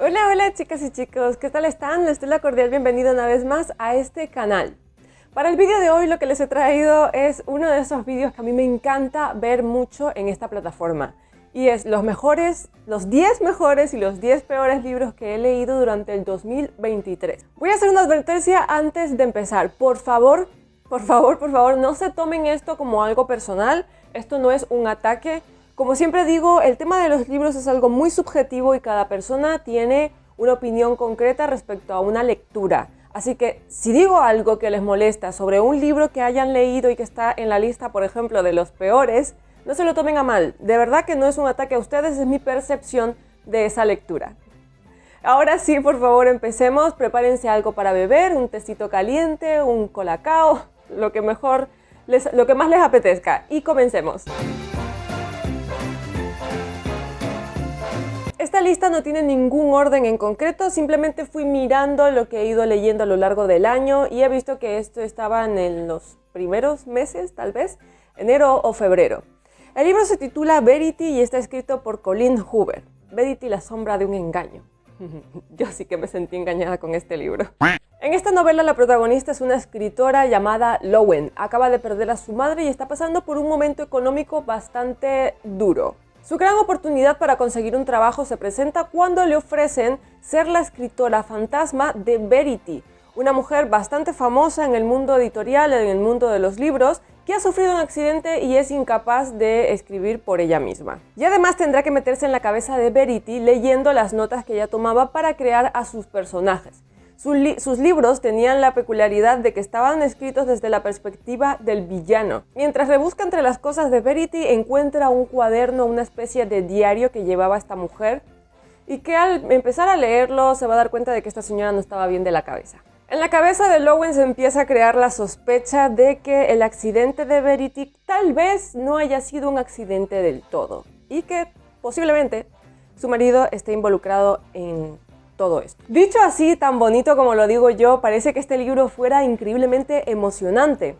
Hola, hola chicas y chicos, ¿qué tal están? Les doy la cordial bienvenida una vez más a este canal. Para el vídeo de hoy lo que les he traído es uno de esos vídeos que a mí me encanta ver mucho en esta plataforma. Y es los 10 mejores y los 10 peores libros que he leído durante el 2023. Voy a hacer una advertencia antes de empezar. Por favor, no se tomen esto como algo personal. Esto no es un ataque. Como siempre digo, el tema de los libros es algo muy subjetivo y cada persona tiene una opinión concreta respecto a una lectura. Así que si digo algo que les molesta sobre un libro que hayan leído y que está en la lista, por ejemplo, de los peores, no se lo tomen a mal. De verdad que no es un ataque a ustedes, es mi percepción de esa lectura. Ahora sí, por favor, empecemos. Prepárense algo para beber, un tecito caliente, un colacao, lo que más les apetezca. Y comencemos. Esta lista no tiene ningún orden en concreto, simplemente fui mirando lo que he ido leyendo a lo largo del año y he visto que esto estaba en los primeros meses, tal vez, enero o febrero. El libro se titula Verity y está escrito por Colleen Hoover. Verity, la sombra de un engaño. Yo sí que me sentí engañada con este libro. En esta novela la protagonista es una escritora llamada Lowen. Acaba de perder a su madre y está pasando por un momento económico bastante duro. Su gran oportunidad para conseguir un trabajo se presenta cuando le ofrecen ser la escritora fantasma de Verity, una mujer bastante famosa en el mundo editorial, en el mundo de los libros, que ha sufrido un accidente y es incapaz de escribir por ella misma. Y además tendrá que meterse en la cabeza de Verity leyendo las notas que ella tomaba para crear a sus personajes. Sus libros tenían la peculiaridad de que estaban escritos desde la perspectiva del villano. Mientras rebusca entre las cosas de Verity, encuentra un cuaderno, una especie de diario que llevaba esta mujer y que al empezar a leerlo se va a dar cuenta de que esta señora no estaba bien de la cabeza. En la cabeza de Lowen se empieza a crear la sospecha de que el accidente de Verity tal vez no haya sido un accidente del todo y que posiblemente su marido esté involucrado en todo esto. Dicho así, tan bonito como lo digo yo, parece que este libro fuera increíblemente emocionante.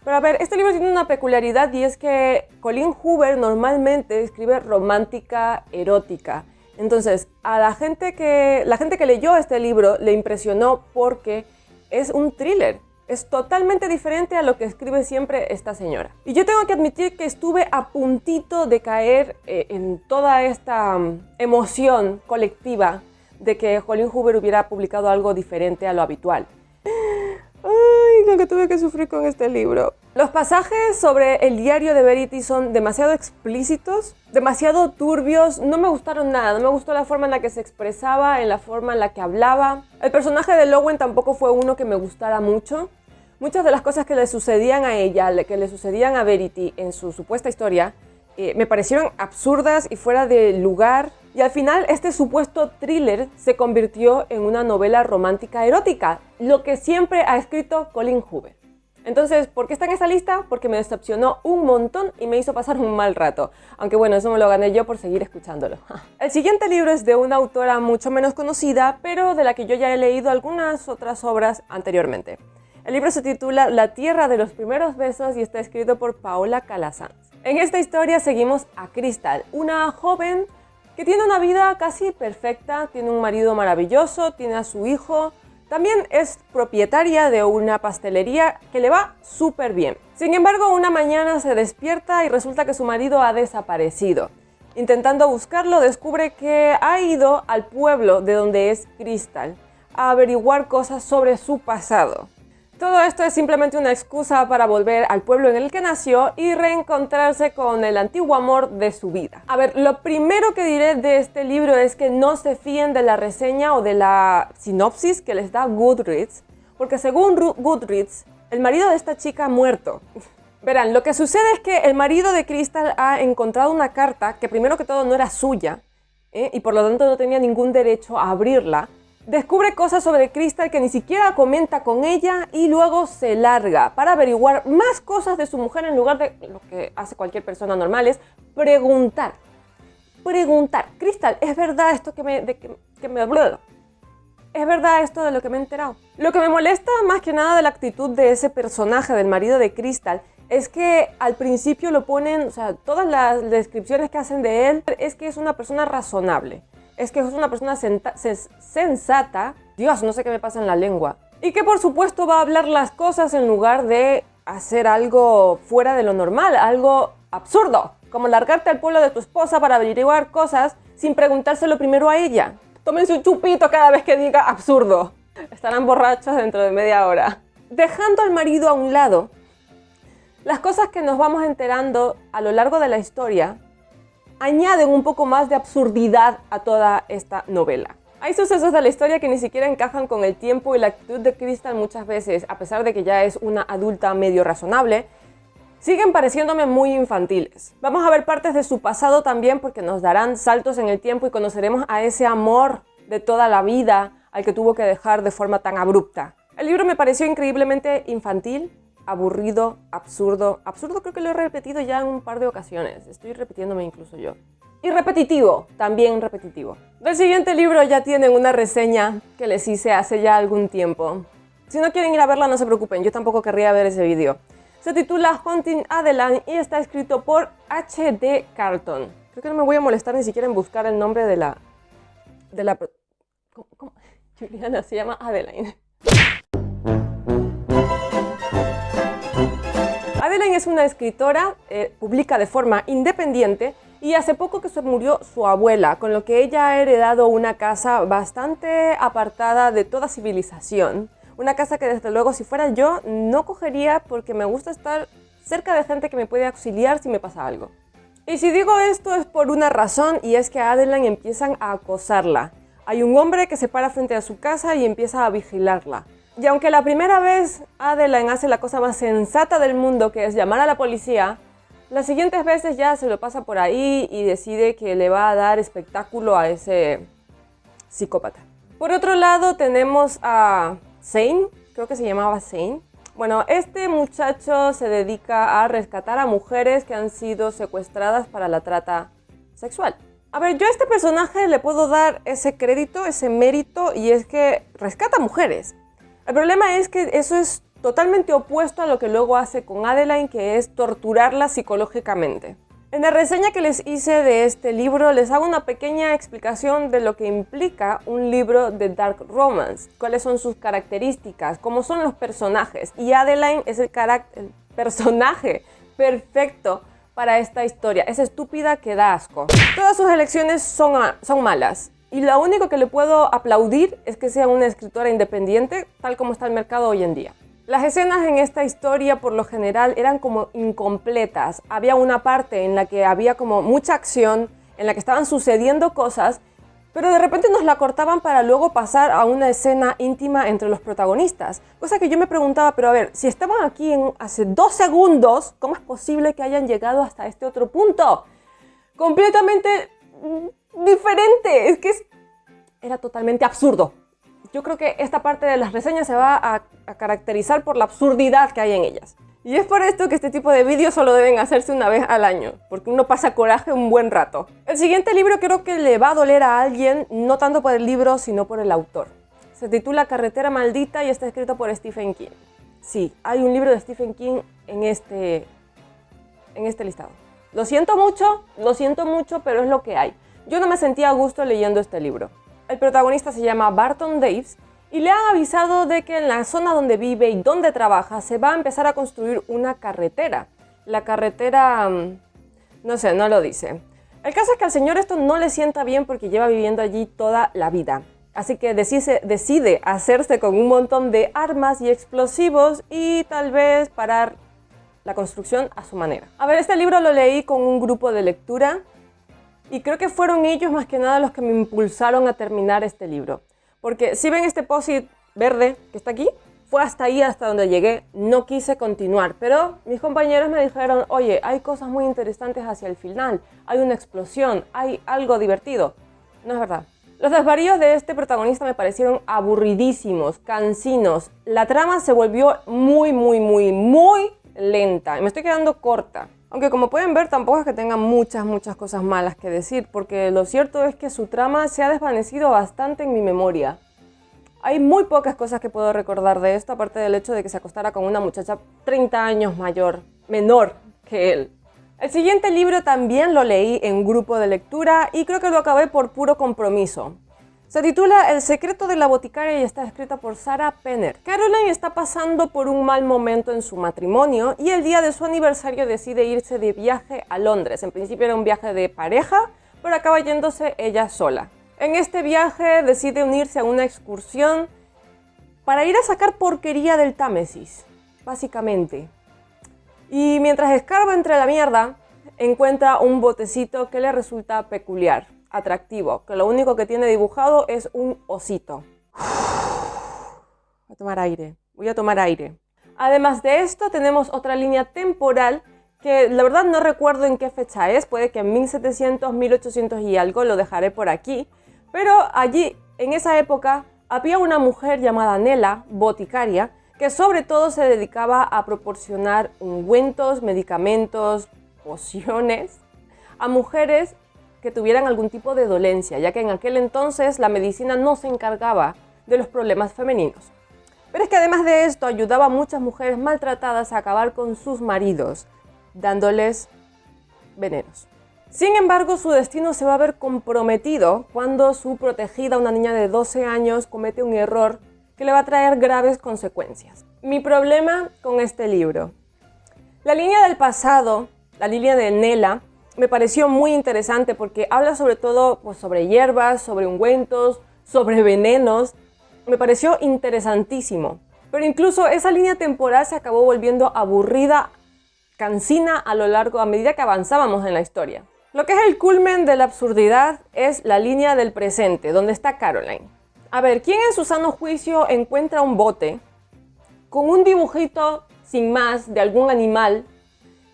Pero a ver, este libro tiene una peculiaridad y es que Colleen Hoover normalmente escribe romántica erótica. Entonces, a la gente que leyó este libro le impresionó porque es un thriller. Es totalmente diferente a lo que escribe siempre esta señora. Y yo tengo que admitir que estuve a puntito de caer en toda esta emoción colectiva de que Colleen Hoover hubiera publicado algo diferente a lo habitual. Ay, lo que tuve que sufrir con este libro. Los pasajes sobre el diario de Verity son demasiado explícitos, demasiado turbios, no me gustaron nada, no me gustó la forma en la que se expresaba, en la forma en la que hablaba. El personaje de Lowen tampoco fue uno que me gustara mucho. Muchas de las cosas que le sucedían a ella, que le sucedían a Verity en su supuesta historia, me parecieron absurdas y fuera de lugar. Y al final este supuesto thriller se convirtió en una novela romántica erótica, lo que siempre ha escrito Colleen Hoover. Entonces, ¿por qué está en esa lista? Porque me decepcionó un montón y me hizo pasar un mal rato. Aunque bueno, eso me lo gané yo por seguir escuchándolo. El siguiente libro es de una autora mucho menos conocida, pero de la que yo ya he leído algunas otras obras anteriormente. El libro se titula La tierra de los primeros besos y está escrito por Paola Calasanz. En esta historia seguimos a Crystal, una joven que tiene una vida casi perfecta, tiene un marido maravilloso, tiene a su hijo, también es propietaria de una pastelería que le va súper bien. Sin embargo, una mañana se despierta y resulta que su marido ha desaparecido. Intentando buscarlo, descubre que ha ido al pueblo de donde es Crystal a averiguar cosas sobre su pasado. Todo esto es simplemente una excusa para volver al pueblo en el que nació y reencontrarse con el antiguo amor de su vida. A ver, lo primero que diré de este libro es que no se fíen de la reseña o de la sinopsis que les da Goodreads, porque según Goodreads, el marido de esta chica ha muerto. Verán, lo que sucede es que el marido de Crystal ha encontrado una carta que primero que todo no era suya, y por lo tanto no tenía ningún derecho a abrirla. Descubre cosas sobre Crystal que ni siquiera comenta con ella y luego se larga para averiguar más cosas de su mujer en lugar de lo que hace cualquier persona normal, es preguntar. Crystal, ¿es verdad esto que me es verdad esto de lo que me he enterado. Lo que me molesta más que nada de la actitud de ese personaje, del marido de Crystal, es que al principio lo ponen, o sea, todas las descripciones que hacen de él es que es una persona razonable, es que es una persona sensata, Dios, no sé qué me pasa en la lengua, y que por supuesto va a hablar las cosas en lugar de hacer algo fuera de lo normal, algo absurdo, como largarte al pueblo de tu esposa para averiguar cosas sin preguntárselo primero a ella. Tómense un chupito cada vez que diga absurdo. Estarán borrachos dentro de media hora. Dejando al marido a un lado, las cosas que nos vamos enterando a lo largo de la historia añaden un poco más de absurdidad a toda esta novela. Hay sucesos de la historia que ni siquiera encajan con el tiempo y la actitud de Crystal muchas veces, a pesar de que ya es una adulta medio razonable, siguen pareciéndome muy infantiles. Vamos a ver partes de su pasado también porque nos darán saltos en el tiempo y conoceremos a ese amor de toda la vida al que tuvo que dejar de forma tan abrupta. El libro me pareció increíblemente infantil, aburrido, absurdo. Absurdo creo que lo he repetido ya en un par de ocasiones. Estoy repitiéndome incluso yo. Y repetitivo, también repetitivo. Del siguiente libro ya tienen una reseña que les hice hace ya algún tiempo. Si no quieren ir a verla, no se preocupen, yo tampoco querría ver ese vídeo. Se titula Hunting Adeline y está escrito por H.D. Carlton. Creo que no me voy a molestar ni siquiera en buscar el nombre de la... ¿Cómo? Juliana, se llama Adeline. Adeline es una escritora, publica de forma independiente y hace poco que se murió su abuela, con lo que ella ha heredado una casa bastante apartada de toda civilización. Una casa que desde luego si fuera yo no cogería porque me gusta estar cerca de gente que me puede auxiliar si me pasa algo. Y si digo esto es por una razón y es que a Adeline empiezan a acosarla. Hay un hombre que se para frente a su casa y empieza a vigilarla. Y aunque la primera vez Adeline hace la cosa más sensata del mundo, que es llamar a la policía, las siguientes veces ya se lo pasa por ahí y decide que le va a dar espectáculo a ese psicópata. Por otro lado tenemos a Zane, creo que se llamaba Zane. Bueno, este muchacho se dedica a rescatar a mujeres que han sido secuestradas para la trata sexual. A ver, yo a este personaje le puedo dar ese crédito, ese mérito, y es que rescata mujeres. El problema es que eso es totalmente opuesto a lo que luego hace con Adeline, que es torturarla psicológicamente. En la reseña que les hice de este libro, les hago una pequeña explicación de lo que implica un libro de dark romance, cuáles son sus características, cómo son los personajes, y Adeline es el personaje perfecto para esta historia. Es estúpida que da asco. Todas sus elecciones son malas. Y lo único que le puedo aplaudir es que sea una escritora independiente, tal como está el mercado hoy en día. Las escenas en esta historia, por lo general, eran como incompletas. Había una parte en la que había como mucha acción, en la que estaban sucediendo cosas, pero de repente nos la cortaban para luego pasar a una escena íntima entre los protagonistas. Cosa que yo me preguntaba, pero a ver, si estaban aquí hace 2 segundos, ¿cómo es posible que hayan llegado hasta este otro punto? Completamente diferente, es que era totalmente absurdo. Yo creo que esta parte de las reseñas se va a caracterizar por la absurdidad que hay en ellas. Y es por esto que este tipo de vídeos solo deben hacerse una vez al año, porque uno pasa coraje un buen rato. El siguiente libro creo que le va a doler a alguien, no tanto por el libro, sino por el autor. Se titula Carretera Maldita y está escrito por Stephen King. Sí, hay un libro de Stephen King en este listado. Lo siento mucho, pero es lo que hay. Yo no me sentía a gusto leyendo este libro. El protagonista se llama Barton Davis y le han avisado de que en la zona donde vive y donde trabaja se va a empezar a construir una carretera. La carretera... no sé, no lo dice. El caso es que al señor esto no le sienta bien porque lleva viviendo allí toda la vida. Así que decide hacerse con un montón de armas y explosivos y tal vez parar la construcción a su manera. A ver, este libro lo leí con un grupo de lectura y creo que fueron ellos más que nada los que me impulsaron a terminar este libro. Porque si ven este post-it verde que está aquí, fue hasta ahí, hasta donde llegué, no quise continuar. Pero mis compañeros me dijeron, oye, hay cosas muy interesantes hacia el final, hay una explosión, hay algo divertido. No es verdad. Los desvaríos de este protagonista me parecieron aburridísimos, cansinos. La trama se volvió muy lenta y me estoy quedando corta. Aunque como pueden ver tampoco es que tenga muchas cosas malas que decir, porque lo cierto es que su trama se ha desvanecido bastante en mi memoria. Hay muy pocas cosas que puedo recordar de esto, aparte del hecho de que se acostara con una muchacha 30 años menor que él. El siguiente libro también lo leí en grupo de lectura y creo que lo acabé por puro compromiso. Se titula El secreto de la boticaria y está escrita por Sarah Penner. Caroline está pasando por un mal momento en su matrimonio y el día de su aniversario decide irse de viaje a Londres. En principio era un viaje de pareja, pero acaba yéndose ella sola. En este viaje decide unirse a una excursión para ir a sacar porquería del Támesis, básicamente. Y mientras escarba entre la mierda, encuentra un botecito que le resulta peculiar, atractivo, que lo único que tiene dibujado es un osito. Voy a tomar aire. Además de esto, tenemos otra línea temporal que la verdad no recuerdo en qué fecha es, puede que en 1700, 1800 y algo, lo dejaré por aquí. Pero allí, en esa época, había una mujer llamada Nella, boticaria, que sobre todo se dedicaba a proporcionar ungüentos, medicamentos, pociones a mujeres que tuvieran algún tipo de dolencia, ya que en aquel entonces la medicina no se encargaba de los problemas femeninos. Pero es que además de esto ayudaba a muchas mujeres maltratadas a acabar con sus maridos, dándoles venenos. Sin embargo, su destino se va a ver comprometido cuando su protegida, una niña de 12 años, comete un error que le va a traer graves consecuencias. Mi problema con este libro. La línea del pasado, la línea de Nella, me pareció muy interesante porque habla sobre todo sobre hierbas, sobre ungüentos, sobre venenos. Me pareció interesantísimo. Pero incluso esa línea temporal se acabó volviendo aburrida, cansina a medida que avanzábamos en la historia. Lo que es el culmen de la absurdidad es la línea del presente, donde está Caroline. A ver, ¿quién en su sano juicio encuentra un bote con un dibujito sin más de algún animal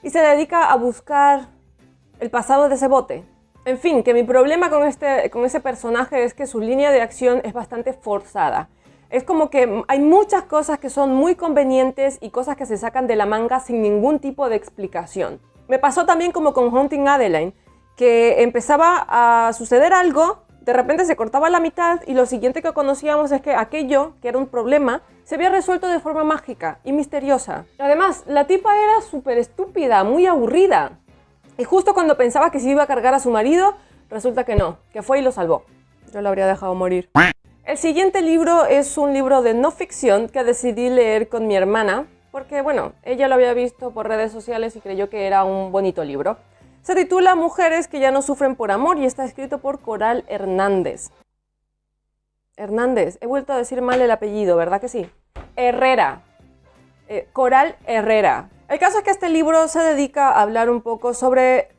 y se dedica a buscar el pasado de ese bote? En fin, que mi problema con ese personaje es que su línea de acción es bastante forzada. Es como que hay muchas cosas que son muy convenientes y cosas que se sacan de la manga sin ningún tipo de explicación. Me pasó también como con Haunting Adeline, que empezaba a suceder algo, de repente se cortaba la mitad y lo siguiente que conocíamos es que aquello, que era un problema, se había resuelto de forma mágica y misteriosa. Además, la tipa era súper estúpida, muy aburrida. Y justo cuando pensaba que se iba a cargar a su marido, resulta que no, que fue y lo salvó. Yo lo habría dejado morir. El siguiente libro es un libro de no ficción que decidí leer con mi hermana, porque bueno, ella lo había visto por redes sociales y creyó que era un bonito libro. Se titula Mujeres que ya no sufren por amor y está escrito por Coral Hernández. Hernández, he vuelto a decir mal el apellido, ¿verdad que sí? Herrera. Coral Herrera. El caso es que este libro se dedica a hablar un poco sobre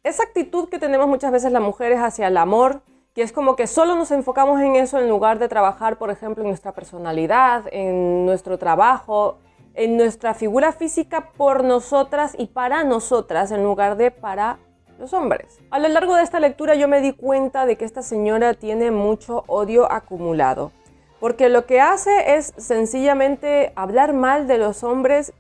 esa actitud que tenemos muchas veces las mujeres hacia el amor, que es como que solo nos enfocamos en eso en lugar de trabajar, por ejemplo, en nuestra personalidad, en nuestro trabajo, en nuestra figura física por nosotras y para nosotras en lugar de para los hombres. A lo largo de esta lectura yo me di cuenta de que esta señora tiene mucho odio acumulado, porque lo que hace es sencillamente hablar mal de los hombres,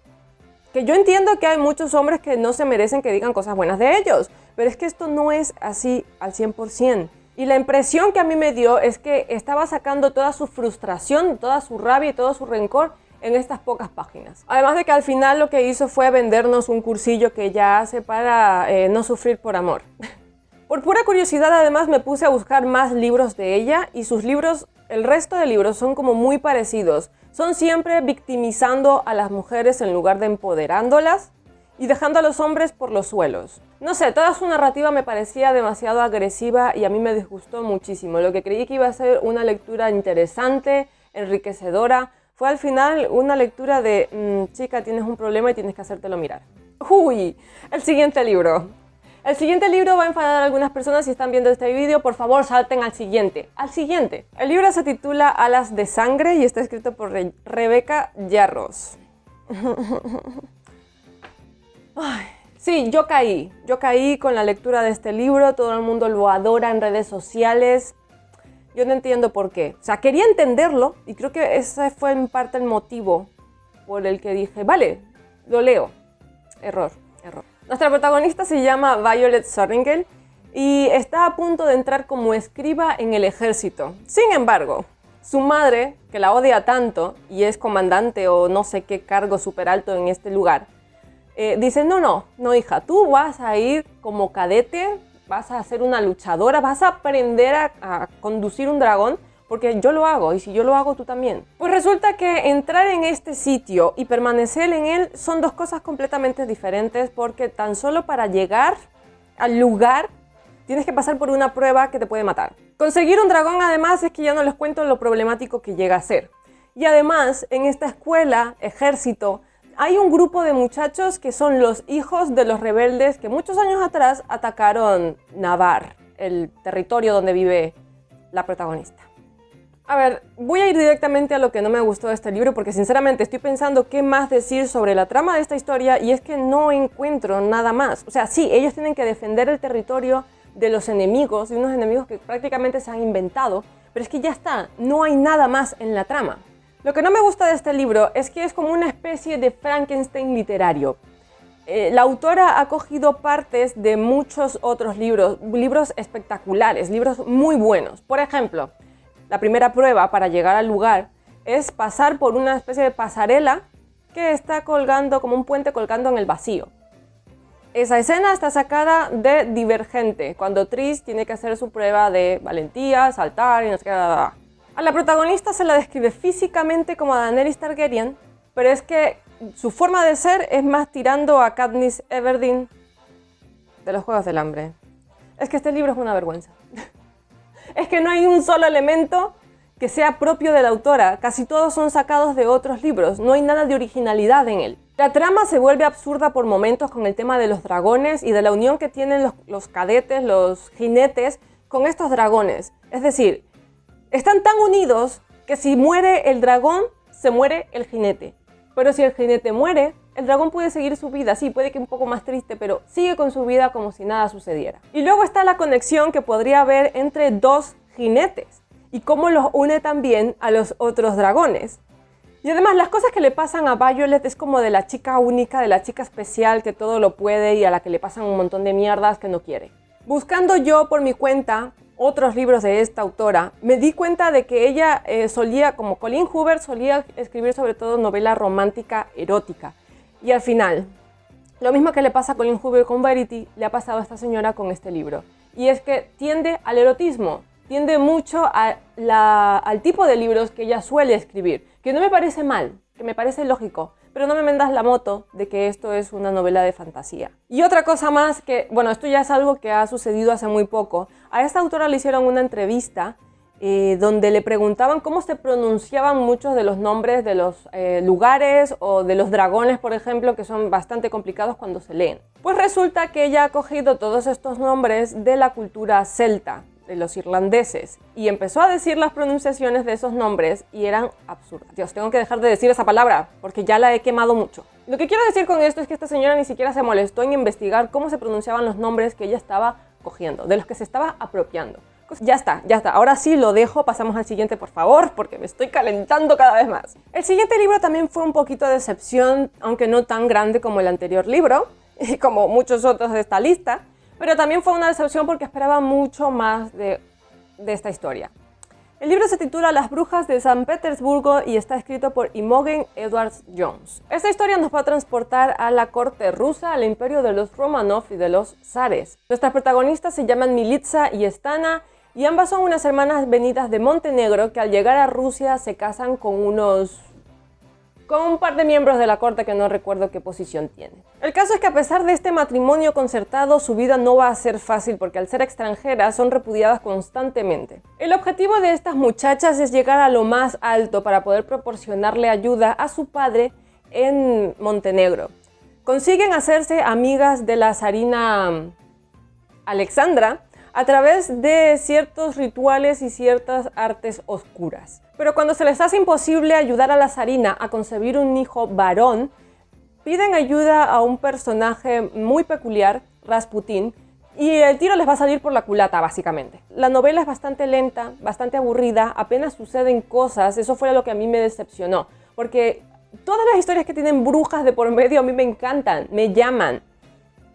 que yo entiendo que hay muchos hombres que no se merecen que digan cosas buenas de ellos, pero es que esto no es así al 100%. Y la impresión que a mí me dio es que estaba sacando toda su frustración, toda su rabia y todo su rencor en estas pocas páginas. Además de que al final lo que hizo fue vendernos un cursillo que ella hace para no sufrir por amor. Por pura curiosidad, además, me puse a buscar más libros de ella y sus libros, el resto de libros son como muy parecidos. Son siempre victimizando a las mujeres en lugar de empoderándolas y dejando a los hombres por los suelos. No sé, toda su narrativa me parecía demasiado agresiva y a mí me disgustó muchísimo. Lo que creí que iba a ser una lectura interesante, enriquecedora, fue al final una lectura de chica, tienes un problema y tienes que hacértelo mirar. ¡Uy! El siguiente libro. El siguiente libro va a enfadar a algunas personas si están viendo este vídeo. Por favor, salten al siguiente. ¡Al siguiente! El libro se titula Alas de Sangre y está escrito por Rebeca Yarros. Ay, sí, yo caí con la lectura de este libro. Todo el mundo lo adora en redes sociales. Yo no entiendo por qué. O sea, quería entenderlo y creo que ese fue en parte el motivo por el que dije, vale, lo leo. Error. Nuestra protagonista se llama Violet Sorrengail y está a punto de entrar como escriba en el ejército. Sin embargo, su madre, que la odia tanto y es comandante o no sé qué cargo súper alto en este lugar, dice, no, hija, tú vas a ir como cadete, vas a ser una luchadora, vas a aprender a conducir un dragón, porque yo lo hago, y si yo lo hago, tú también. Pues resulta que entrar en este sitio y permanecer en él son dos cosas completamente diferentes, porque tan solo para llegar al lugar tienes que pasar por una prueba que te puede matar. Conseguir un dragón, además, es que ya no les cuento lo problemático que llega a ser. Y además, en esta escuela, ejército, hay un grupo de muchachos que son los hijos de los rebeldes que muchos años atrás atacaron Navarre, el territorio donde vive la protagonista. A ver, voy a ir directamente a lo que no me gustó de este libro porque sinceramente estoy pensando qué más decir sobre la trama de esta historia y es que no encuentro nada más. O sea, sí, ellos tienen que defender el territorio de los enemigos, de unos enemigos que prácticamente se han inventado, pero es que ya está, no hay nada más en la trama. Lo que no me gusta de este libro es que es como una especie de Frankenstein literario. La autora ha cogido partes de muchos otros libros espectaculares, libros muy buenos. Por ejemplo, la primera prueba para llegar al lugar es pasar por una especie de pasarela que está colgando, como un puente colgando en el vacío. Esa escena está sacada de Divergente, cuando Tris tiene que hacer su prueba de valentía, saltar y no sé qué. A la protagonista se la describe físicamente como a Daenerys Targaryen, pero es que su forma de ser es más tirando a Katniss Everdeen de los Juegos del Hambre. Es que este libro es una vergüenza. Es que no hay un solo elemento que sea propio de la autora, casi todos son sacados de otros libros, no hay nada de originalidad en él. La trama se vuelve absurda por momentos con el tema de los dragones y de la unión que tienen los cadetes, los jinetes, con estos dragones. Es decir, están tan unidos que si muere el dragón, se muere el jinete. Pero si el jinete muere, el dragón puede seguir su vida, sí, puede que un poco más triste, pero sigue con su vida como si nada sucediera. Y luego está la conexión que podría haber entre dos jinetes y cómo los une también a los otros dragones. Y además las cosas que le pasan a Violet es como de la chica única, de la chica especial que todo lo puede y a la que le pasan un montón de mierdas que no quiere. Buscando yo por mi cuenta otros libros de esta autora, me di cuenta de que ella solía, como Colleen Hoover, solía escribir sobre todo novela romántica erótica. Y al final, lo mismo que le pasa a Colleen Hoover con Verity, le ha pasado a esta señora con este libro. Y es que tiende al erotismo, tiende mucho al tipo de libros que ella suele escribir, que no me parece mal, que me parece lógico, pero no me vendas la moto de que esto es una novela de fantasía. Y otra cosa más que, bueno, esto ya es algo que ha sucedido hace muy poco. A esta autora le hicieron una entrevista donde le preguntaban cómo se pronunciaban muchos de los nombres de los lugares o de los dragones, por ejemplo, que son bastante complicados cuando se leen. Pues resulta que ella ha cogido todos estos nombres de la cultura celta, de los irlandeses, y empezó a decir las pronunciaciones de esos nombres y eran absurdas. Dios, tengo que dejar de decir esa palabra porque ya la he quemado mucho. Lo que quiero decir con esto es que esta señora ni siquiera se molestó en investigar cómo se pronunciaban los nombres que ella estaba cogiendo, de los que se estaba apropiando. Ya está, ahora sí lo dejo, pasamos al siguiente por favor, porque me estoy calentando cada vez más. El siguiente libro también fue un poquito de decepción, aunque no tan grande como el anterior libro, y como muchos otros de esta lista, pero también fue una decepción porque esperaba mucho más de esta historia. El libro se titula Las brujas de San Petersburgo y está escrito por Imogen Edwards Jones. Esta historia nos va a transportar a la corte rusa, al imperio de los Romanov y de los zares. Nuestras protagonistas se llaman Militsa y Stana, y ambas son unas hermanas venidas de Montenegro que al llegar a Rusia se casan con un par de miembros de la corte que no recuerdo qué posición tienen. El caso es que a pesar de este matrimonio concertado, su vida no va a ser fácil porque al ser extranjeras son repudiadas constantemente. El objetivo de estas muchachas es llegar a lo más alto para poder proporcionarle ayuda a su padre en Montenegro. Consiguen hacerse amigas de la zarina Alexandra a través de ciertos rituales y ciertas artes oscuras. Pero cuando se les hace imposible ayudar a la zarina a concebir un hijo varón, piden ayuda a un personaje muy peculiar, Rasputín, y el tiro les va a salir por la culata, básicamente. La novela es bastante lenta, bastante aburrida, apenas suceden cosas, eso fue lo que a mí me decepcionó, porque todas las historias que tienen brujas de por medio a mí me encantan, me llaman.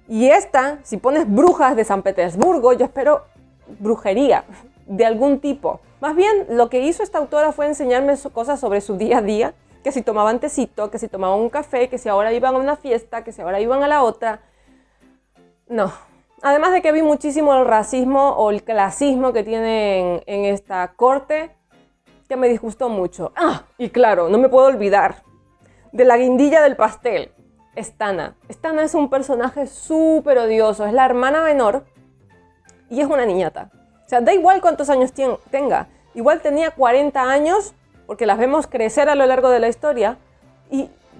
Y esta, si pones brujas de San Petersburgo, yo espero brujería. de algún tipo. Más bien, lo que hizo esta autora fue enseñarme cosas sobre su día a día, que si tomaban tecito, que si tomaban un café, que si ahora iban a una fiesta, que si ahora iban a la otra. No. Además de que vi muchísimo el racismo o el clasismo que tienen en esta corte, que me disgustó mucho. Ah, y claro, no me puedo olvidar de la guindilla del pastel, Stana. Stana es un personaje súper odioso, es la hermana menor y es una niñata. O sea, da igual cuántos años tenga. Igual tenía 40 años, porque las vemos crecer a lo largo de la historia,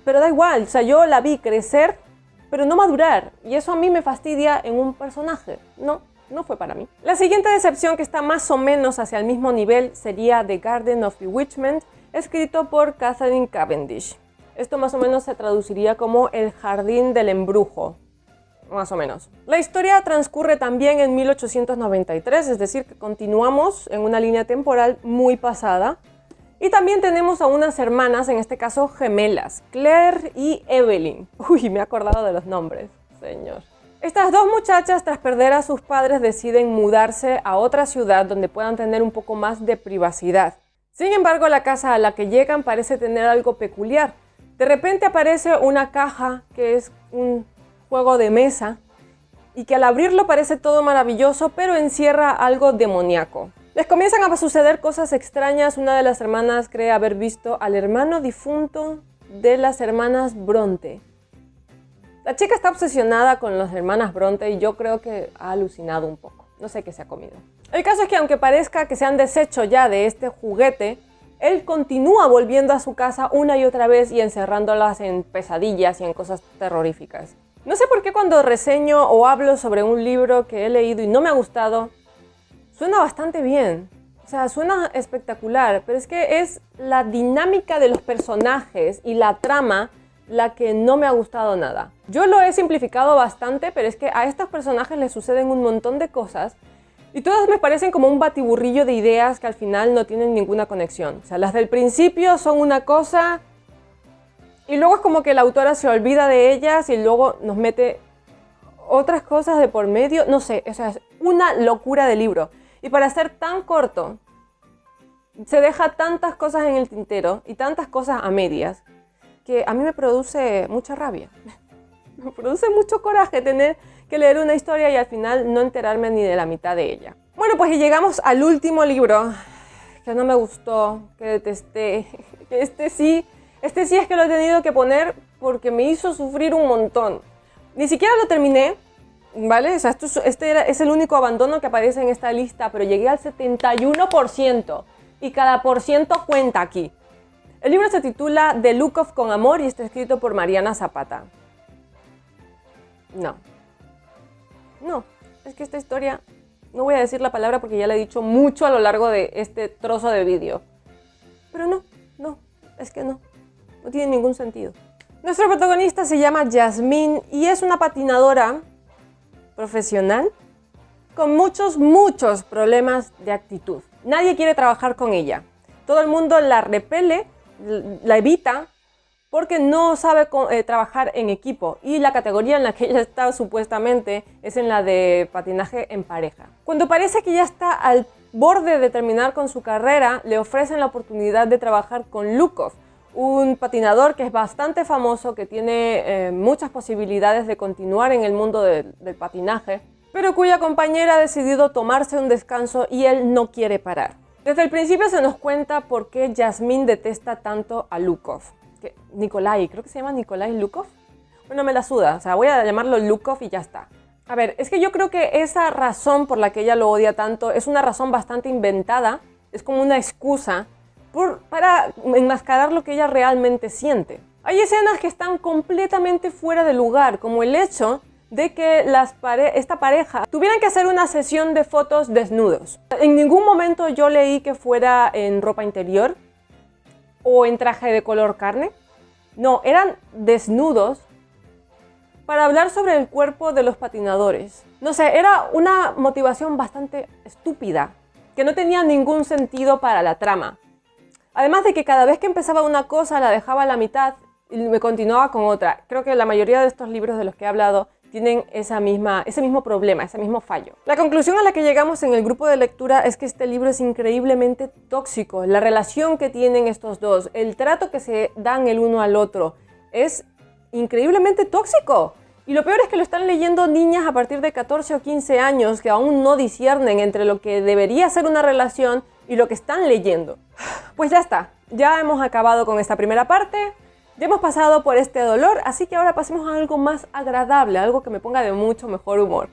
pero da igual, o sea, yo la vi crecer, pero no madurar. Y eso a mí me fastidia en un personaje. No fue para mí. La siguiente decepción, que está más o menos hacia el mismo nivel, sería The Garden of Bewitchment, escrito por Catherine Cavendish. Esto más o menos se traduciría como El Jardín del Embrujo, más o menos. La historia transcurre también en 1893, es decir, que continuamos en una línea temporal muy pasada. Y también tenemos a unas hermanas, en este caso gemelas, Claire y Evelyn. Uy, me he acordado de los nombres, señor. Estas dos muchachas, tras perder a sus padres, deciden mudarse a otra ciudad donde puedan tener un poco más de privacidad. Sin embargo, la casa a la que llegan parece tener algo peculiar. De repente aparece una caja que es un juego de mesa y que al abrirlo parece todo maravilloso, pero encierra algo demoníaco. Les comienzan a suceder cosas extrañas. Una de las hermanas cree haber visto al hermano difunto de las hermanas Bronte. La chica está obsesionada con las hermanas Bronte y yo creo que ha alucinado un poco. No sé qué se ha comido. El caso es que aunque parezca que se han deshecho ya de este juguete, él continúa volviendo a su casa una y otra vez y encerrándolas en pesadillas y en cosas terroríficas. No sé por qué cuando reseño o hablo sobre un libro que he leído y no me ha gustado, suena bastante bien. O sea, suena espectacular, pero es que es la dinámica de los personajes y la trama la que no me ha gustado nada. Yo lo he simplificado bastante, pero es que a estos personajes les suceden un montón de cosas y todas me parecen como un batiburrillo de ideas que al final no tienen ninguna conexión. O sea, las del principio son una cosa y luego es como que la autora se olvida de ellas y luego nos mete otras cosas de por medio. No sé, o sea, es una locura de libro. Y para ser tan corto, se deja tantas cosas en el tintero y tantas cosas a medias que a mí me produce mucha rabia. Me produce mucho coraje tener que leer una historia y al final no enterarme ni de la mitad de ella. Bueno, pues y llegamos al último libro que no me gustó, que detesté. Este sí es que lo he tenido que poner porque me hizo sufrir un montón. Ni siquiera lo terminé, ¿vale? O sea, es el único abandono que aparece en esta lista, pero llegué al 71% y cada por ciento cuenta aquí. El libro se titula The Lukov con amor y está escrito por Mariana Zapata. No, es que esta historia, no voy a decir la palabra porque ya la he dicho mucho a lo largo de este trozo de vídeo. Pero no, es que no tiene ningún sentido. Nuestra protagonista se llama Yasmín y es una patinadora profesional con muchos problemas de actitud. Nadie quiere trabajar con ella. Todo el mundo la repele, la evita, porque no sabe trabajar en equipo y la categoría en la que ella está supuestamente es en la de patinaje en pareja. Cuando parece que ya está al borde de terminar con su carrera, le ofrecen la oportunidad de trabajar con Lukov, un patinador que es bastante famoso, que tiene muchas posibilidades de continuar en el mundo del patinaje, pero cuya compañera ha decidido tomarse un descanso y él no quiere parar. Desde el principio se nos cuenta por qué Yasmín detesta tanto a Lukov. Nikolai, creo que se llama Nikolai Lukov. Bueno, me la suda, o sea, voy a llamarlo Lukov y ya está. A ver, es que yo creo que esa razón por la que ella lo odia tanto es una razón bastante inventada, es como una excusa para enmascarar lo que ella realmente siente. Hay escenas que están completamente fuera de lugar, como el hecho de que esta pareja tuvieran que hacer una sesión de fotos desnudos. En ningún momento yo leí que fuera en ropa interior o en traje de color carne. No, eran desnudos para hablar sobre el cuerpo de los patinadores. No sé, era una motivación bastante estúpida, que no tenía ningún sentido para la trama. Además de que cada vez que empezaba una cosa la dejaba a la mitad y me continuaba con otra. Creo que la mayoría de estos libros de los que he hablado tienen ese mismo problema, ese mismo fallo. La conclusión a la que llegamos en el grupo de lectura es que este libro es increíblemente tóxico. La relación que tienen estos dos, el trato que se dan el uno al otro, es increíblemente tóxico. Y lo peor es que lo están leyendo niñas a partir de 14 o 15 años que aún no disciernen entre lo que debería ser una relación y lo que están leyendo. Pues ya está, ya hemos acabado con esta primera parte. Ya hemos pasado por este dolor, así que ahora pasemos a algo más agradable, algo que me ponga de mucho mejor humor.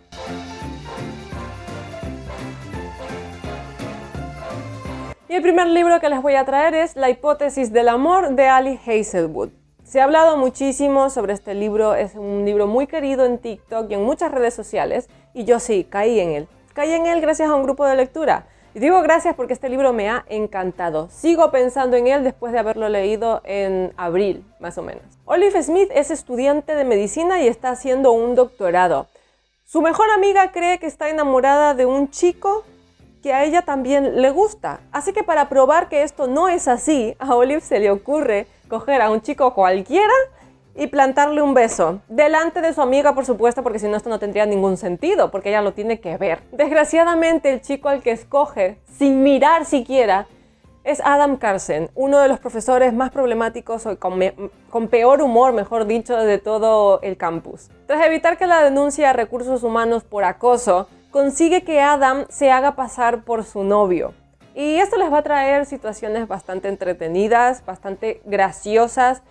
Y el primer libro que les voy a traer es La hipótesis del amor de Ali Hazelwood. Se ha hablado muchísimo sobre este libro, es un libro muy querido en TikTok y en muchas redes sociales, y yo sí, caí en él. Caí en él gracias a un grupo de lectura. Y digo gracias porque este libro me ha encantado. Sigo pensando en él después de haberlo leído en abril, más o menos. Olive Smith es estudiante de medicina y está haciendo un doctorado. Su mejor amiga cree que está enamorada de un chico que a ella también le gusta. Así que para probar que esto no es así, a Olive se le ocurre coger a un chico cualquiera y plantarle un beso. Delante de su amiga, por supuesto, porque si no esto no tendría ningún sentido, porque ella lo tiene que ver. Desgraciadamente, el chico al que escoge, sin mirar siquiera, es Adam Carson, uno de los profesores más problemáticos o con peor humor, mejor dicho, de todo el campus. Tras evitar que la denuncie a recursos humanos por acoso, consigue que Adam se haga pasar por su novio. Y esto les va a traer situaciones bastante entretenidas, bastante graciosas,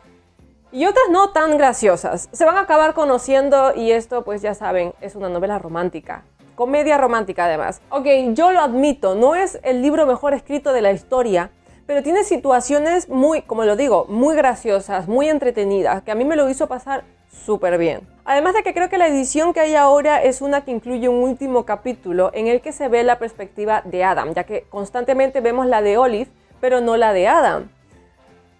y otras no tan graciosas. Se van a acabar conociendo y esto, pues ya saben, es una novela romántica. Comedia romántica además. Ok, yo lo admito, no es el libro mejor escrito de la historia, pero tiene situaciones muy, como lo digo, muy graciosas, muy entretenidas, que a mí me lo hizo pasar súper bien. Además de que creo que la edición que hay ahora es una que incluye un último capítulo en el que se ve la perspectiva de Adam, ya que constantemente vemos la de Olive, pero no la de Adam.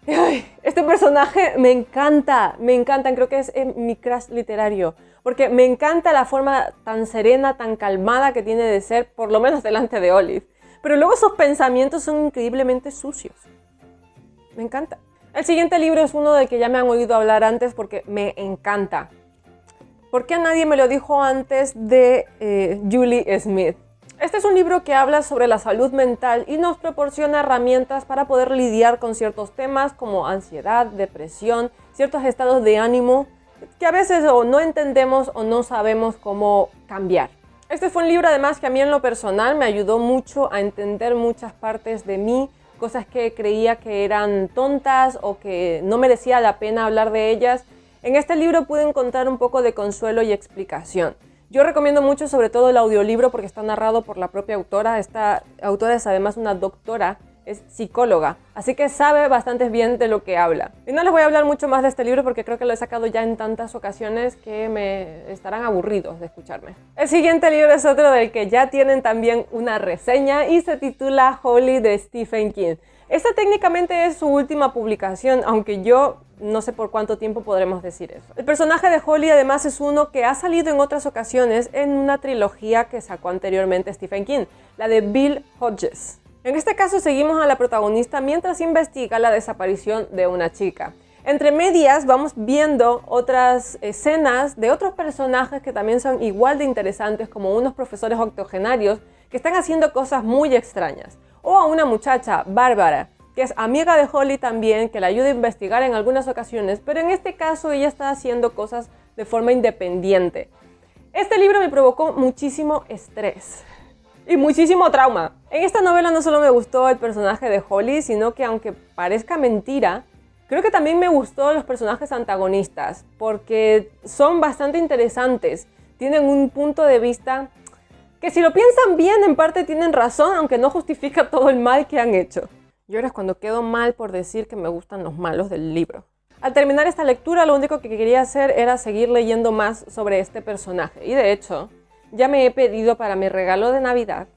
Ay, este personaje me encanta, creo que es mi crush literario, porque me encanta la forma tan serena, tan calmada que tiene de ser, por lo menos delante de Olive. Pero luego sus pensamientos son increíblemente sucios. Me encanta. El siguiente libro es uno del que ya me han oído hablar antes porque me encanta. ¿Por qué nadie me lo dijo antes de Julie Smith? Este es un libro que habla sobre la salud mental y nos proporciona herramientas para poder lidiar con ciertos temas como ansiedad, depresión, ciertos estados de ánimo que a veces o no entendemos o no sabemos cómo cambiar. Este fue un libro además que a mí en lo personal me ayudó mucho a entender muchas partes de mí, cosas que creía que eran tontas o que no merecía la pena hablar de ellas. En este libro pude encontrar un poco de consuelo y explicación. Yo recomiendo mucho sobre todo el audiolibro porque está narrado por la propia autora. Esta autora es además una doctora, es psicóloga, así que sabe bastante bien de lo que habla. Y no les voy a hablar mucho más de este libro porque creo que lo he sacado ya en tantas ocasiones que me estarán aburridos de escucharme. El siguiente libro es otro del que ya tienen también una reseña y se titula Holly de Stephen King. Esta técnicamente es su última publicación, aunque yo no sé por cuánto tiempo podremos decir eso. El personaje de Holly además es uno que ha salido en otras ocasiones en una trilogía que sacó anteriormente Stephen King, la de Bill Hodges. En este caso seguimos a la protagonista mientras investiga la desaparición de una chica. Entre medias vamos viendo otras escenas de otros personajes que también son igual de interesantes, como unos profesores octogenarios que están haciendo cosas muy extrañas. O a una muchacha, Bárbara, que es amiga de Holly también, que la ayuda a investigar en algunas ocasiones, pero en este caso ella está haciendo cosas de forma independiente. Este libro me provocó muchísimo estrés y muchísimo trauma. En esta novela no solo me gustó el personaje de Holly, sino que aunque parezca mentira, creo que también me gustó los personajes antagonistas, porque son bastante interesantes, tienen un punto de vista que si lo piensan bien, en parte tienen razón, aunque no justifica todo el mal que han hecho. Yo es cuando quedo mal por decir que me gustan los malos del libro. Al terminar esta lectura, lo único que quería hacer era seguir leyendo más sobre este personaje. Y de hecho, ya me he pedido para mi regalo de Navidad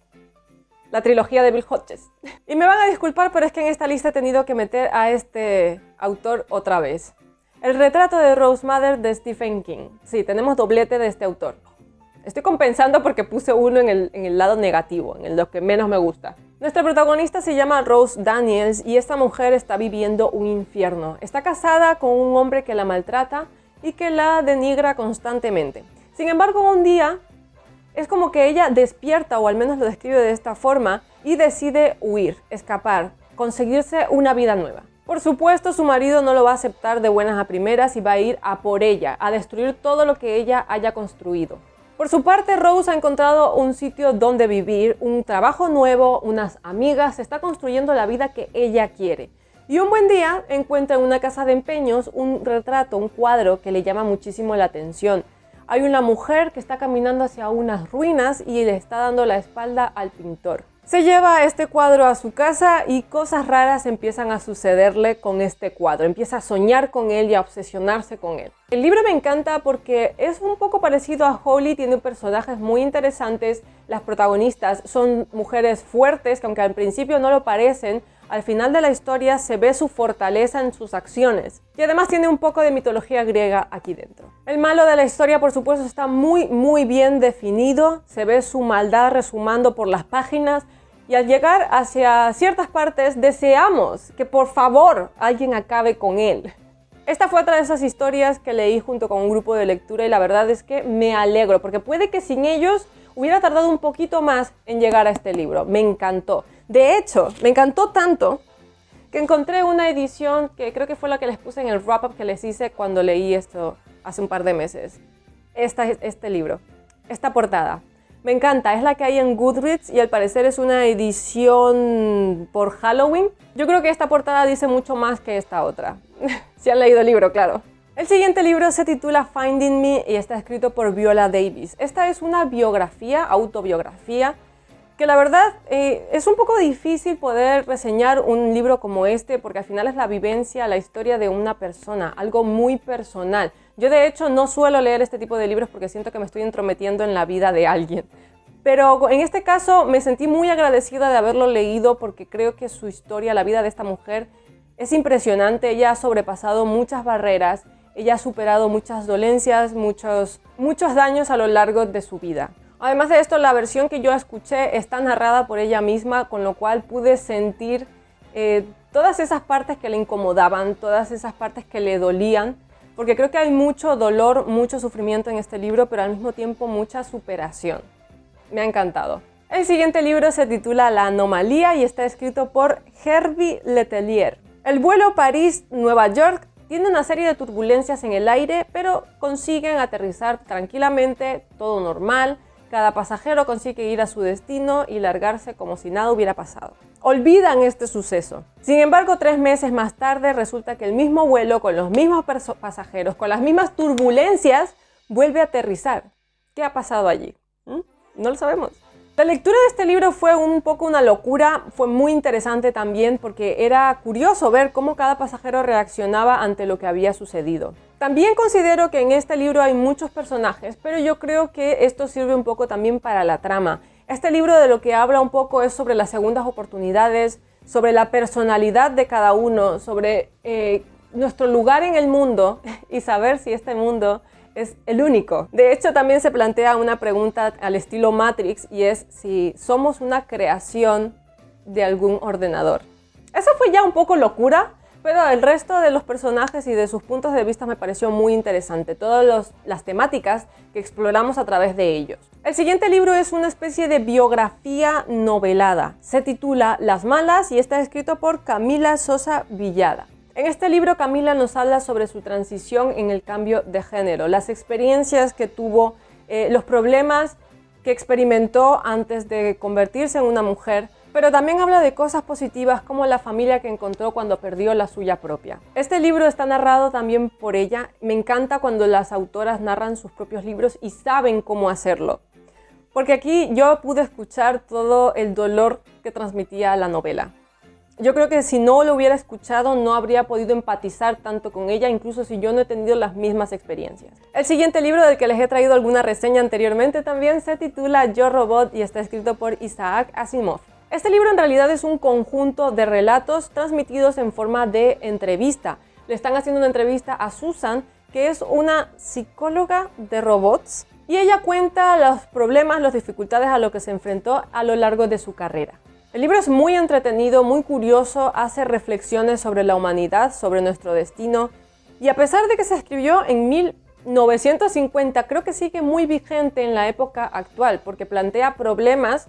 la trilogía de Bill Hodges. Y me van a disculpar, pero es que en esta lista he tenido que meter a este autor otra vez. El retrato de Rose Mather de Stephen King. Sí, tenemos doblete de este autor. Estoy compensando porque puse uno en el lado negativo, en lo que menos me gusta. Nuestra protagonista se llama Rose Daniels y esta mujer está viviendo un infierno. Está casada con un hombre que la maltrata y que la denigra constantemente. Sin embargo, un día es como que ella despierta, o al menos lo describe de esta forma, y decide huir, escapar, conseguirse una vida nueva. Por supuesto, su marido no lo va a aceptar de buenas a primeras y va a ir a por ella, a destruir todo lo que ella haya construido. Por su parte, Rose ha encontrado un sitio donde vivir, un trabajo nuevo, unas amigas, se está construyendo la vida que ella quiere. Y un buen día encuentra en una casa de empeños un retrato, un cuadro que le llama muchísimo la atención. Hay una mujer que está caminando hacia unas ruinas y le está dando la espalda al pintor. Se lleva este cuadro a su casa y cosas raras empiezan a sucederle con este cuadro. Empieza a soñar con él y a obsesionarse con él. El libro me encanta porque es un poco parecido a Holly, tiene personajes muy interesantes. Las protagonistas son mujeres fuertes que aunque al principio no lo parecen, al final de la historia se ve su fortaleza en sus acciones. Y además tiene un poco de mitología griega aquí dentro. El malo de la historia, por supuesto, está muy bien definido. Se ve su maldad resumando por las páginas. Y al llegar hacia ciertas partes, deseamos que por favor alguien acabe con él. Esta fue otra de esas historias que leí junto con un grupo de lectura y la verdad es que me alegro, porque puede que sin ellos hubiera tardado un poquito más en llegar a este libro. Me encantó. De hecho, me encantó tanto que encontré una edición que creo que fue la que les puse en el wrap-up que les hice cuando leí esto hace un par de meses. Este libro, esta portada. Me encanta, es la que hay en Goodreads y al parecer es una edición por Halloween. Yo creo que esta portada dice mucho más que esta otra. Si han leído el libro, claro. El siguiente libro se titula Finding Me y está escrito por Viola Davis. Esta es una biografía, autobiografía, que la verdad es un poco difícil poder reseñar un libro como este porque al final es la vivencia, la historia de una persona, algo muy personal. Yo de hecho no suelo leer este tipo de libros porque siento que me estoy entrometiendo en la vida de alguien. Pero en este caso me sentí muy agradecida de haberlo leído porque creo que su historia, la vida de esta mujer, es impresionante. Ella ha sobrepasado muchas barreras, ella ha superado muchas dolencias, muchos daños a lo largo de su vida. Además de esto, la versión que yo escuché está narrada por ella misma, con lo cual pude sentir todas esas partes que le incomodaban, todas esas partes que le dolían, porque creo que hay mucho dolor, mucho sufrimiento en este libro, pero al mismo tiempo mucha superación. Me ha encantado. El siguiente libro se titula La Anomalía y está escrito por Herbie Letelier. El vuelo París-Nueva York tiene una serie de turbulencias en el aire, pero consiguen aterrizar tranquilamente, todo normal. Cada pasajero consigue ir a su destino y largarse como si nada hubiera pasado. Olvidan este suceso. Sin embargo, 3 meses más tarde resulta que el mismo vuelo con los mismos pasajeros, con las mismas turbulencias, vuelve a aterrizar. ¿Qué ha pasado allí? No lo sabemos. La lectura de este libro fue un poco una locura, fue muy interesante también porque era curioso ver cómo cada pasajero reaccionaba ante lo que había sucedido. También considero que en este libro hay muchos personajes, pero yo creo que esto sirve un poco también para la trama. Este libro de lo que habla un poco es sobre las segundas oportunidades, sobre la personalidad de cada uno, sobre nuestro lugar en el mundo y saber si este mundo es el único. De hecho, también se plantea una pregunta al estilo Matrix y es si somos una creación de algún ordenador. Eso fue ya un poco locura, pero el resto de los personajes y de sus puntos de vista me pareció muy interesante. Todas las temáticas que exploramos a través de ellos. El siguiente libro es una especie de biografía novelada. Se titula Las Malas y está escrito por Camila Sosa Villada. En este libro Camila nos habla sobre su transición en el cambio de género, las experiencias que tuvo, los problemas que experimentó antes de convertirse en una mujer, pero también habla de cosas positivas como la familia que encontró cuando perdió la suya propia. Este libro está narrado también por ella. Me encanta cuando las autoras narran sus propios libros y saben cómo hacerlo, porque aquí yo pude escuchar todo el dolor que transmitía la novela. Yo creo que si no lo hubiera escuchado no habría podido empatizar tanto con ella, incluso si yo no he tenido las mismas experiencias. El siguiente libro del que les he traído alguna reseña anteriormente también se titula Yo Robot y está escrito por Isaac Asimov. Este libro en realidad es un conjunto de relatos transmitidos en forma de entrevista. Le están haciendo una entrevista a Susan, que es una psicóloga de robots, y ella cuenta los problemas, las dificultades a lo que se enfrentó a lo largo de su carrera. El libro es muy entretenido, muy curioso, hace reflexiones sobre la humanidad, sobre nuestro destino, y a pesar de que se escribió en 1950 creo que sigue muy vigente en la época actual, porque plantea problemas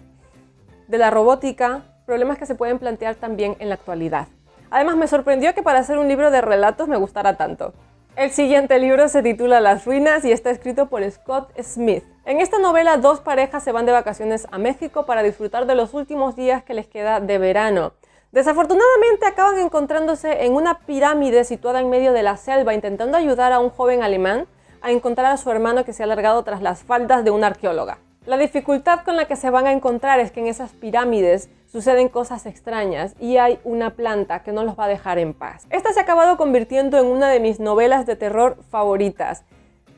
de la robótica, problemas que se pueden plantear también en la actualidad. Además, me sorprendió que para hacer un libro de relatos me gustara tanto. El siguiente libro se titula Las ruinas y está escrito por Scott Smith. En esta novela, dos parejas se van de vacaciones a México para disfrutar de los últimos días que les queda de verano. Desafortunadamente acaban encontrándose en una pirámide situada en medio de la selva, intentando ayudar a un joven alemán a encontrar a su hermano que se ha alargado tras las faldas de una arqueóloga. La dificultad con la que se van a encontrar es que en esas pirámides suceden cosas extrañas y hay una planta que no los va a dejar en paz. Esta se ha acabado convirtiendo en una de mis novelas de terror favoritas.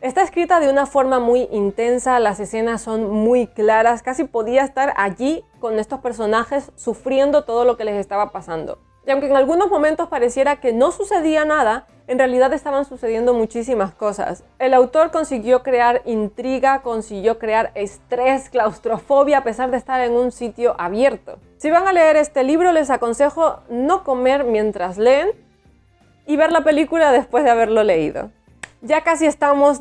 Está escrita de una forma muy intensa, las escenas son muy claras, casi podía estar allí con estos personajes sufriendo todo lo que les estaba pasando. Y aunque en algunos momentos pareciera que no sucedía nada, en realidad estaban sucediendo muchísimas cosas. El autor consiguió crear intriga, consiguió crear estrés, claustrofobia, a pesar de estar en un sitio abierto. Si van a leer este libro, les aconsejo no comer mientras leen y ver la película después de haberlo leído. Ya casi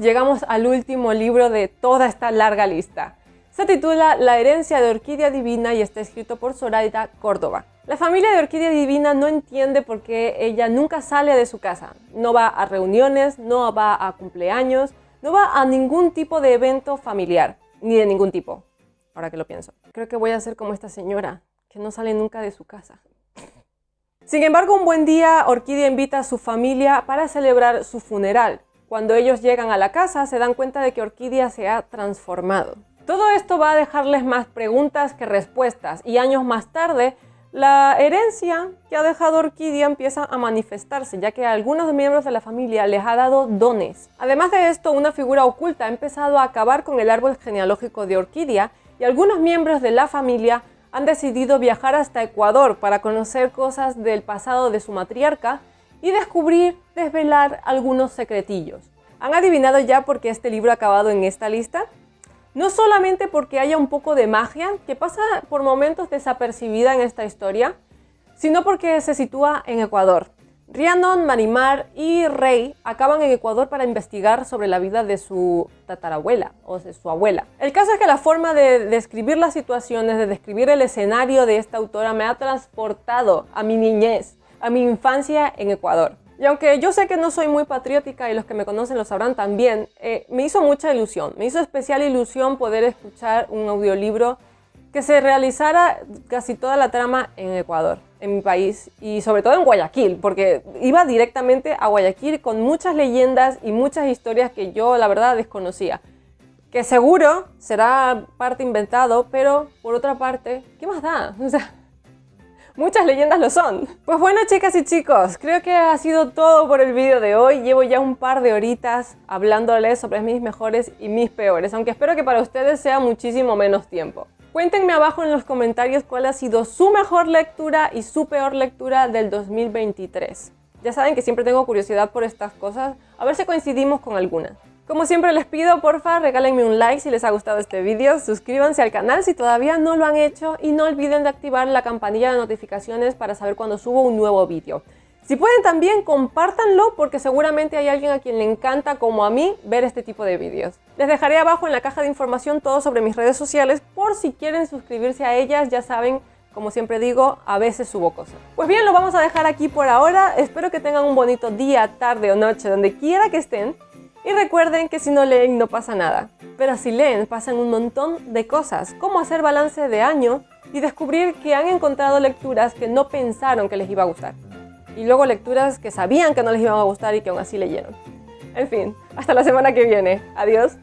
llegamos al último libro de toda esta larga lista. Se titula La herencia de Orquídea Divina y está escrito por Zoraida Córdoba. La familia de Orquídea Divina no entiende por qué ella nunca sale de su casa. No va a reuniones, no va a cumpleaños, no va a ningún tipo de evento familiar, ni de ningún tipo, ahora que lo pienso. Creo que voy a ser como esta señora, que no sale nunca de su casa. Sin embargo, un buen día, Orquídea invita a su familia para celebrar su funeral. Cuando ellos llegan a la casa, se dan cuenta de que Orquídea se ha transformado. Todo esto va a dejarles más preguntas que respuestas, y años más tarde, la herencia que ha dejado Orquídea empieza a manifestarse, ya que a algunos miembros de la familia les ha dado dones. Además de esto, una figura oculta ha empezado a acabar con el árbol genealógico de Orquídea, y algunos miembros de la familia han decidido viajar hasta Ecuador para conocer cosas del pasado de su matriarca y desvelar algunos secretillos. ¿Han adivinado ya por qué este libro ha acabado en esta lista? No solamente porque haya un poco de magia, que pasa por momentos desapercibida en esta historia, sino porque se sitúa en Ecuador. Rhiannon, Marimar y Rey acaban en Ecuador para investigar sobre la vida de su tatarabuela, o de su abuela. El caso es que la forma de describir las situaciones, de describir el escenario de esta autora me ha transportado a mi niñez, a mi infancia en Ecuador. Y aunque yo sé que no soy muy patriótica y los que me conocen lo sabrán también, me hizo mucha ilusión, me hizo especial ilusión poder escuchar un audiolibro que se realizara casi toda la trama en Ecuador, en mi país, y sobre todo en Guayaquil, porque iba directamente a Guayaquil con muchas leyendas y muchas historias que yo la verdad desconocía. Que seguro será parte inventado, pero por otra parte, ¿qué más da? O sea, muchas leyendas lo son. Pues bueno, chicas y chicos, creo que ha sido todo por el vídeo de hoy. Llevo ya un par de horitas hablándoles sobre mis mejores y mis peores, aunque espero que para ustedes sea muchísimo menos tiempo. Cuéntenme abajo en los comentarios cuál ha sido su mejor lectura y su peor lectura del 2023. Ya saben que siempre tengo curiosidad por estas cosas, a ver si coincidimos con alguna. Como siempre les pido, porfa, regálenme un like si les ha gustado este vídeo, suscríbanse al canal si todavía no lo han hecho y no olviden de activar la campanilla de notificaciones para saber cuando subo un nuevo vídeo. Si pueden también, compártanlo porque seguramente hay alguien a quien le encanta, como a mí, ver este tipo de vídeos. Les dejaré abajo en la caja de información todo sobre mis redes sociales por si quieren suscribirse a ellas. Ya saben, como siempre digo, a veces subo cosas. Pues bien, lo vamos a dejar aquí por ahora. Espero que tengan un bonito día, tarde o noche, donde quiera que estén. Y recuerden que si no leen no pasa nada, pero si leen pasan un montón de cosas, como hacer balance de año y descubrir que han encontrado lecturas que no pensaron que les iba a gustar. Y luego lecturas que sabían que no les iban a gustar y que aún así leyeron. En fin, hasta la semana que viene. Adiós.